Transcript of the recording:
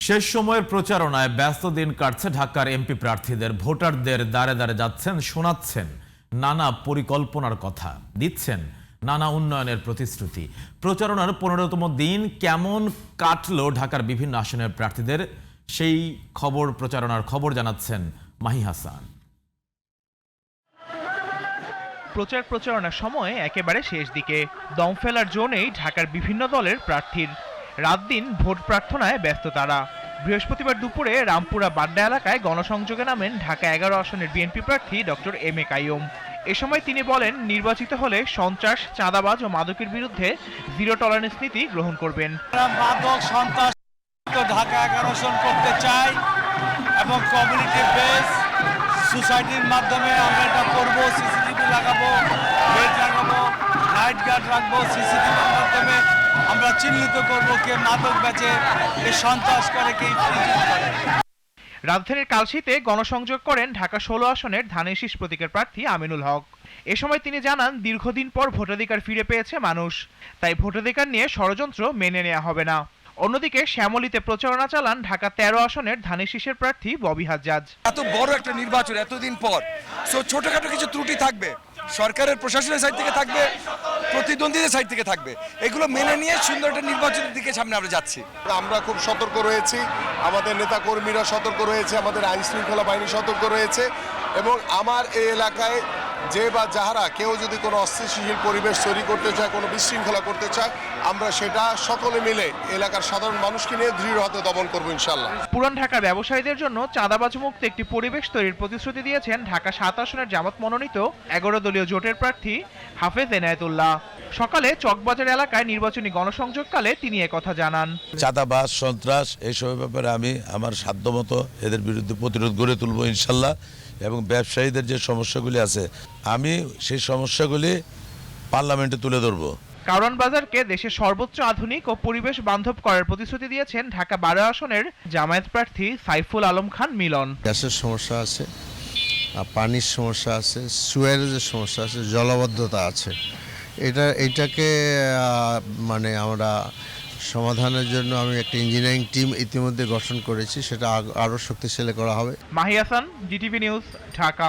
শেষ সময়ের প্রচারণায় ব্যস্ত দিন কাটছে ঢাকার এমপি প্রার্থীদের। ভোটারদের দ্বারে দ্বারে যাচ্ছেন, শোনাচ্ছেন নানা পরিকল্পনার কথা, দিচ্ছেন নানা উন্নয়নের প্রতিশ্রুতি। প্রচারণার 15তম দিন কেমন কাটলো ঢাকার বিভিন্ন আসনের প্রার্থীদের, সেই প্রচারণার খবর জানাচ্ছেন মাহি হাসান। প্রচারণার সময় একেবারে শেষ দিকে, দম ফেলার জোনেই ঢাকার বিভিন্ন দলের প্রার্থীর। রাত দিন ভোট প্রার্থনায় ব্যস্ত তারা। বৃহস্পতিবার দুপুরে রামপুরা বাড্ডা এলাকায় গণসংযোগে নামেন ঢাকা 11 আসনের বিএনপি প্রার্থী ডক্টর এম এ কাইয়ুম। এ সময় তিনি বলেন, নির্বাচিত হলে সন্ত্রাস, চাঁদাবাজ ও মাদকের বিরুদ্ধে জিরো টলারেন্স নীতি গ্রহণ করবেন। মাদক, সন্ত্রাস ঢাকা 11 আসন করতে চাই এবং কমিউনিটি বেস সোসাইটির মাধ্যমে আমরা এটা করবো। সিসিটিভি লাগাবো, বেড লাগাবো, নাইট গার্ড রাখবো। সিসিটিভির মাধ্যমে আমরা চিহ্নিত করবো কে মাদক বেচে, কে সন্ত্রাস করে, কে ফ্রিজিং করে। রাজধানীর কালশীতে গণসংযোগ করেন ঢাকা 16 আসনের ধানের শীষ প্রতীকের প্রার্থী আমিনুল হক। এ সময় তিনি জানান, দীর্ঘদিন পর ভোটাধিকার ফিরে পেয়েছে মানুষ, তাই ভোটাধিকার নিয়ে ষড়যন্ত্র মেনে নেওয়া হবে না। অন্যদিকে শ্যামলীতে প্রচারণা চালান ঢাকা 13 আসনের ধানের শীষের প্রার্থী ববি হাজ্জাজ। এত বড় একটা নির্বাচন, এতদিন পর, সো ছোটখাটো কিছু ত্রুটি থাকবে, সরকারের প্রশাসনের সাইড থেকে থাকবে, প্রতিদ্বন্দ্বীদের সাইড থেকে থাকবে, এগুলো মেনে নিয়ে সুন্দর একটা নির্বাচনের দিকে সামনে আমরা যাচ্ছি। আমরা খুব সতর্ক রয়েছি, আমাদের নেতা কর্মীরা সতর্ক রয়েছে, আমাদের আইন শৃঙ্খলা বাহিনী সতর্ক রয়েছে এবং আমার এই এলাকায় যে বা যাহারা কেউ যদি কোনো অস্থিতিশীল পরিবেশ তৈরি করতে চায়, কোনো বিশৃঙ্খলা করতে চায়, আমরা সেটা সকলে মিলে এলাকার সাধারণ মানুষকে নিয়ে দৃঢ় হাতে দমন করবো ইনশাল্লাহ। পুরান ঢাকার ব্যবসায়ীদের জন্য চাঁদাবাজ মুক্ত একটি পরিবেশ তৈরির প্রতিশ্রুতি দিয়েছেন ঢাকা 7 আসনের জামাত মনোনীত 11 দলীয় জোটের প্রার্থী হাফেজ এনায়েতুল্লাহ। সকালে চকবাজার এলাকায় নির্বাচনী গণসংযোগকালে তিনি একথা জানান। চাঁদাবাজ, সন্ত্রাস এইসবের ব্যাপারে আমি আমার সাধ্যমতো এদের বিরুদ্ধে প্রতিরোধ গড়ে তুলব ইনশাল্লাহ, এবং ব্যবসায়ীদের যে সমস্যাগুলি আছে আমি সেই সমস্যাগুলি পার্লামেন্টে তুলে ধরবো। কারওয়ান বাজারকে দেশের সর্বোচ্চ আধুনিক ও পরিবেশ বান্ধব করার প্রতিশ্রুতি দিয়েছেন ঢাকা 12 আসনের জামায়াত প্রার্থী সাইফুল আলম খান মিলন। গ্যাসের সমস্যা আছে, পানির সমস্যা আছে, সুয়ারেজের সমস্যা আছে, জলাবদ্ধতা আছে। এইটাকে মানে আমরা সমাধানের জন্য আমি একটা ইঞ্জিনিয়ারিং টিম ইতিমধ্যে গঠন করেছি, সেটা আরও শক্তিশালী করা হবে। Mahi Hasan, GTV news, Dhaka.